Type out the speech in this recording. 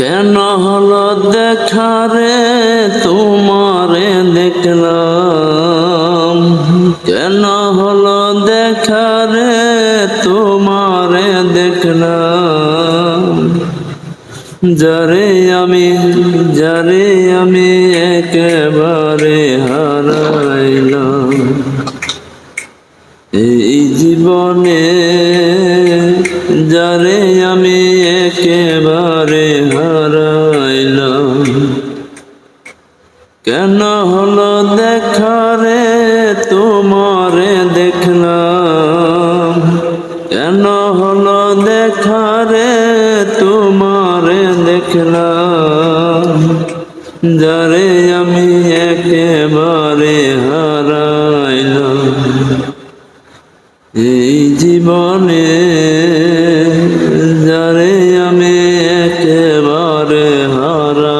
কেন হলো দেখা রে তোমারে দেখলাম, কেন হলো দেখা রে তোমারে দেখলাম। যারে আমি একেবারে হারাইলাম এই জীবনে, যারে আমি একেবারে হারাইলাম। কেন হলো দেখা রে তোমারে দেখলাম, কেন হলো দেখা রে তোমারে দেখলাম। যারে আমি একেবারে হারাইলাম এই জীবনে, যারে আমি একেবারে হারাইলাম।